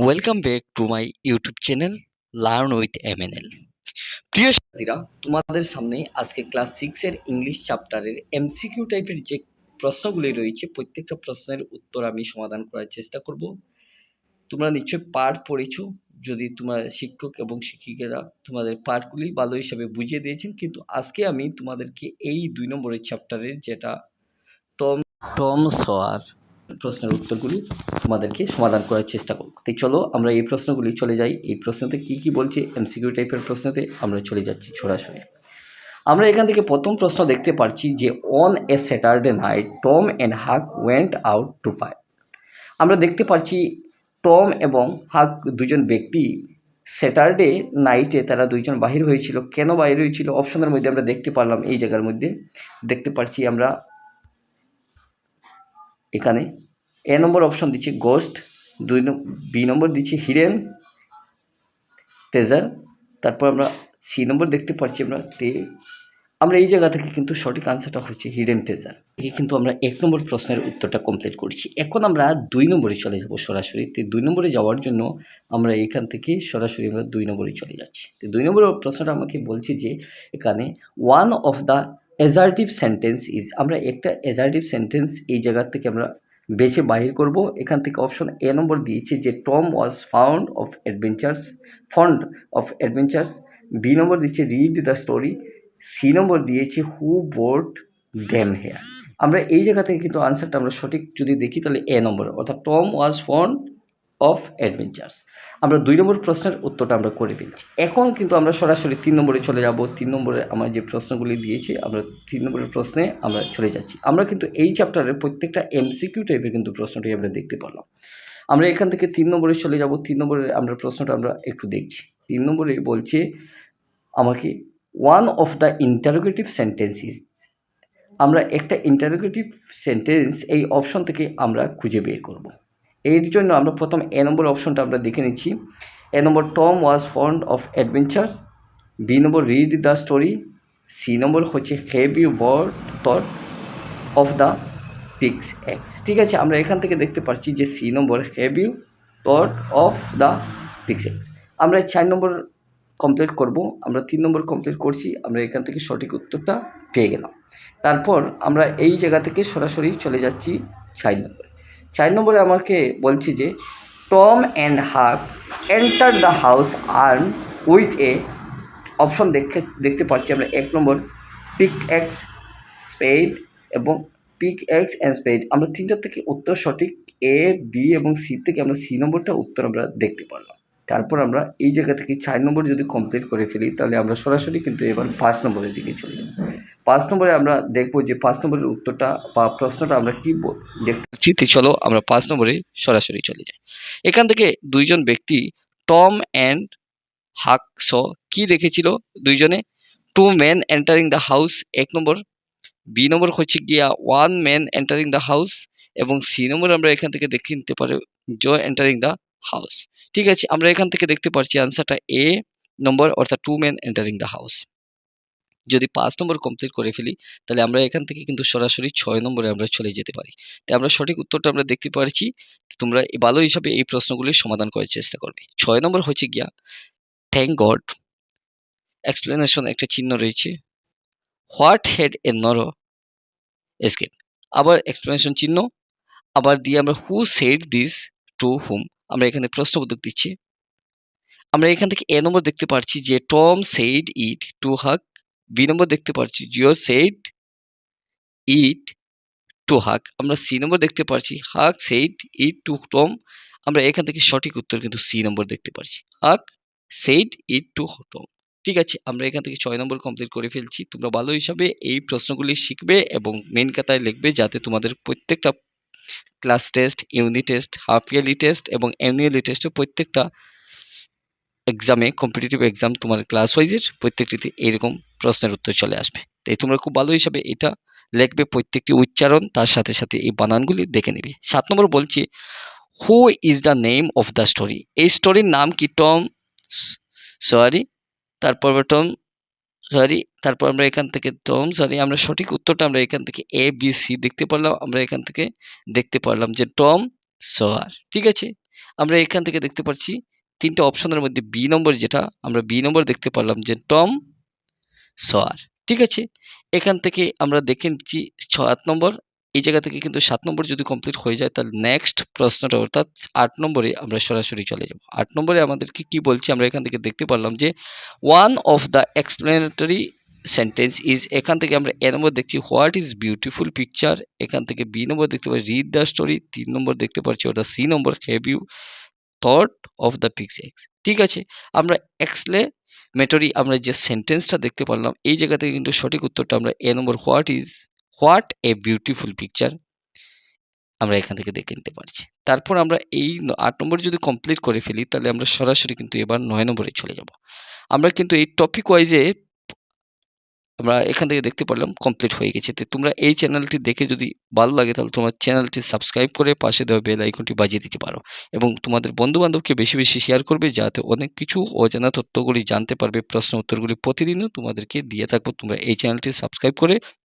Welcome back to my YouTube channel learn with MNL. প্রিয় শিক্ষার্থীরা, তোমাদের সামনে আজকে ক্লাস 6 এর ইংলিশ চ্যাপ্টারের এমসিকিউ টাইপের যে প্রশ্নগুলি রয়েছে প্রত্যেকটা প্রশ্নের উত্তর আমি সমাধান করার চেষ্টা করব। তোমরা নিশ্চয়ই পাঠ পড়েছো। যদি তোমার শিক্ষক এবং শিক্ষিকারা তোমাদের পাঠগুলি ভালো হিসাবে বুঝিয়ে দিয়েছেন, কিন্তু আজকে আমি তোমাদেরকে এই 2 নম্বরের চ্যাপ্টারের যেটা টম সয়ার প্রশ্নের উত্তরগুলি তোমাদেরকে সমাধান করার চেষ্টা করব। তাই চলো আমরা এই প্রশ্নগুলি চলে যাই। এই প্রশ্নতে কি বলছে, এমসিকিউ টাইপের প্রশ্নতে আমরা চলে যাচ্ছি সরাসরি। আমরা এখান থেকে প্রথম প্রশ্ন দেখতে পাচ্ছি যে on a Saturday night Tom and হাক ওয়েন্ট আউট টু ফাইট। আমরা দেখতে পাচ্ছি টম এবং হাক দুজন ব্যক্তি স্যাটারডে নাইটে তারা দুইজন বাহির হয়েছিল। কেন বাহির হয়েছিল? অপশনের মধ্যে আমরা দেখতে পারলাম, এই জায়গার মধ্যে দেখতে পাচ্ছি আমরা এখানে এ নম্বর অপশন দিচ্ছি গোস্ট, বি নম্বর দিচ্ছি হিডেন ট্রেজার, তারপর আমরা সি নম্বর দেখতে পাচ্ছি আমরা এই জায়গা থেকে কিন্তু সঠিক আনসারটা হচ্ছে হিডেন ট্রেজার। এই কিন্তু আমরা 1 নম্বর প্রশ্নের উত্তরটা কমপ্লিট করছি। এখন আমরা 2 নম্বরে চলে যাব সরাসরি। তো 2 নম্বরে যাওয়ার জন্য আমরা এখান থেকে সরাসরি আমরা 2 নম্বরে চলে যাচ্ছি। তো 2 নম্বরের প্রশ্নটা আমাকে বলছে যে এখানে one of the assertive sentence is, আমরা একটা অ্যাজার্টিভ সেন্টেন্স এই জায়গা থেকে আমরা বেছে বাহির করব। এখান থেকে অপশন এ নম্বর দিয়েছে যে Tom was fond of adventures, B number দিচ্ছে read the story, C number দিয়েছে হু বোর্ড দেম হেয়ার। আমরা এই জায়গা থেকে কিন্তু আনসারটা আমরা সঠিক যদি দেখি তাহলে এ নম্বর, অর্থাৎ Tom was fond of adventures. আমরা 2 নম্বর প্রশ্নের উত্তরটা আমরা করে ফেলছি। এখন কিন্তু আমরা সরাসরি 3 নম্বরে চলে যাব। 3 নম্বরে আমার যে প্রশ্নগুলি দিয়েছে আমরা 3 নম্বরের প্রশ্নে আমরা চলে যাচ্ছি। আমরা কিন্তু এই চ্যাপ্টারের প্রত্যেকটা এমসিকিউ টাইপের কিন্তু প্রশ্নটি আমরা দেখতে পারলাম। আমরা এখান থেকে 3 নম্বরে চলে যাব। 3 নম্বরের আমরা প্রশ্নটা আমরা একটু দেখছি। 3 নম্বরে বলছে আমাকে one of the interrogative sentences, আমরা একটা ইন্টারোগেটিভ সেন্টেন্স এই অপশন থেকে আমরা খুঁজে বের করব। এর জন্য আমরা প্রথম এ নম্বর অপশনটা আমরা দেখে নিচ্ছি। A number Tom was fond of adventures, B number read the story, C number হচ্ছে have you but thought of the pigs eggs. ঠিক আছে, আমরা এখান থেকে দেখতে পাচ্ছি যে C number have you thought of the pigs eggs. আমরা 4 নম্বর কমপ্লিট করব। আমরা 3 নম্বর কমপ্লিট করছি। আমরা এখান থেকে সঠিক উত্তরটা পেয়ে গেলাম। তারপর আমরা এই জায়গা থেকে সরাসরি চলে যাচ্ছি 4 নম্বরে। 4 নম্বরে আমাকে বলছি যে টম অ্যান্ড হাক enter the house earn with a, option দেখতে পাচ্ছি আমরা 1 নম্বর পিক এক্স স্পেড এবং পিক এক্স অ্যান্ড স্পেড। আমরা 3টা থেকে উত্তর সঠিক এ, বি এবং সি থেকে আমরা সি নম্বরটা উত্তর আমরা দেখতে পারলাম। তারপর আমরা এই জায়গা থেকে 4 নম্বর যদি কমপ্লিট করে ফেলি তাহলে আমরা সরাসরি কিন্তু এবার 5 নম্বরের দিকে চলে যাব। 5 নম্বরে আমরা দেখব যে 5 নম্বরের উত্তরটা বা প্রশ্নটা আমরা কি দেখতে পাচ্ছি। তো চলো আমরা 5 নম্বরে সরাসরি চলে যাই। এখান থেকে দুইজন ব্যক্তি টম অ্যান্ড হাক কি দেখেছিল? দুইজনে two men entering the house 1 number, B number হচ্ছে গিয়া one man entering the house এবং সি নম্বর আমরা এখান থেকে দেখে নিতে পারি জো এন্টারিং দ্য হাউস। ঠিক আছে, আমরা এখান থেকে দেখতে পাচ্ছি আনসারটা এ নম্বর, অর্থাৎ to man entering the house. যদি 5 নম্বর কমপ্লিট করে ফেলি তাহলে আমরা এখান থেকে কিন্তু সরাসরি 6 নম্বরে আমরা চলে যেতে পারি। তাই আমরা সঠিক উত্তরটা আমরা দেখতে পারছি। তোমরা ভালো হিসাবে এই প্রশ্নগুলির সমাধান করার চেষ্টা করবে। 6 নম্বর হচ্ছে গিয়া থ্যাংক গড, এক্সপ্লেনেশন একটা চিহ্ন রয়েছে, what head A narrow escape, আবার এক্সপ্লেনেশন চিহ্ন, আবার দিয়ে আমরা হু সেড দিস টু হুম, আমরা এখানে প্রশ্নবোধক দিচ্ছি। আমরা এখান থেকে এ নম্বর দেখতে পাচ্ছি যে টম সেড ইট টু হাক, বি নম্বর দেখতে পাচ্ছি জিও সেড ইট টু হাক, আমরা সি নম্বর দেখতে পাচ্ছি হাক সেড ইট টু টম। আমরা এখান থেকে সঠিক উত্তর কিন্তু সি নম্বর দেখতে পাচ্ছি, হাক সেড ইট টু টম। ঠিক আছে, আমরা এখান থেকে 6 নম্বর কমপ্লিট করে ফেলছি। তোমরা ভালো হিসাবে এই প্রশ্নগুলি শিখবে এবং মেন খাতায় লিখবে যাতে তোমাদের প্রত্যেকটা class test, unit test, half yearly test এবং অ্যানুয়ালি টেস্টে প্রত্যেকটা এক্সামে, কম্পিটিটিভ এক্সাম তোমার ক্লাস ওয়াইজের প্রত্যেকটিতে এরকম প্রশ্নের উত্তর চলে আসবে। তাই তোমরা খুব ভালো হিসাবে এটা লিখবে, প্রত্যেকটি উচ্চারণ তার সাথে সাথে এই বানানগুলি দেখে নেবে। 7 নম্বর বলছি who is the name of the story, এই স্টোরির নাম কি? টম সরি, তারপর টম সরি, তারপর আমরা এখান থেকে টম সরি, আমরা সঠিক উত্তরটা আমরা এখান থেকে এ বি সি দেখতে পারলাম। আমরা এখান থেকে দেখতে পারলাম যে টম সয়ার। ঠিক আছে, আমরা এখান থেকে দেখতে পাচ্ছি 3টে অপশনের মধ্যে বি নম্বর যেটা আমরা বি নম্বর দেখতে পারলাম যে টম সয়ার। ঠিক আছে? এখান থেকে আমরা দেখে নিচ্ছি 7 নম্বর। এই জায়গা থেকে কিন্তু 7 নম্বর যদি কমপ্লিট হয়ে যায় তাহলে নেক্সট প্রশ্নটা অর্থাৎ 8 নম্বরে আমরা সরাসরি চলে যাব। 8 নম্বরে আমাদেরকে কি বলছে আমরা এখান থেকে দেখতে পারলাম যে one of the explanatory sentence is, এখান থেকে আমরা এ নম্বর দেখছি হোয়াট ইজ বিউটিফুল পিকচার, এখান থেকে বি নম্বর দেখতে পাচ্ছি রিড দ্য স্টোরি, 3 নম্বর দেখতে পাচ্ছি ওটা C number have you thought of the picture. ঠিক আছে? আমরা এক্সক্লেমেটরি আমরা যে সেন্টেন্সটা দেখতে পারলাম এই জায়গা থেকে কিন্তু সঠিক উত্তরটা আমরা এ নম্বর হোয়াট এ বিউটিফুল পিকচার আমরা এখান থেকে দেখে নিতে পারছি। তারপর আমরা এই 8 নম্বর যদি কমপ্লিট করে ফেলি তাহলে আমরা সরাসরি কিন্তু এবার 9 নম্বরে চলে যাব। আমরা কিন্তু এই টপিক ওয়াইজে আমরা এখান থেকে দেখতে পারলাম কমপ্লিট হয়ে গেছে। তো তোমরা এই চ্যানেলটি দেখে যদি ভালো লাগে তাহলে তোমার চ্যানেলটি সাবস্ক্রাইব করে পাশে দেওয়া বেল আইকনটি বাজিয়ে দিতে পারো এবং তোমাদের বন্ধু-বান্ধবকে বেশি, বেশি শেয়ার করবে যাতে অনেক কিছু অজানা তথ্যগুলি জানতে পারবে। প্রশ্ন উত্তরগুলি প্রতিদিনও তোমাদেরকে দিয়ে থাকবো। তোমরা এই চ্যানেলটি সাবস্ক্রাইব করে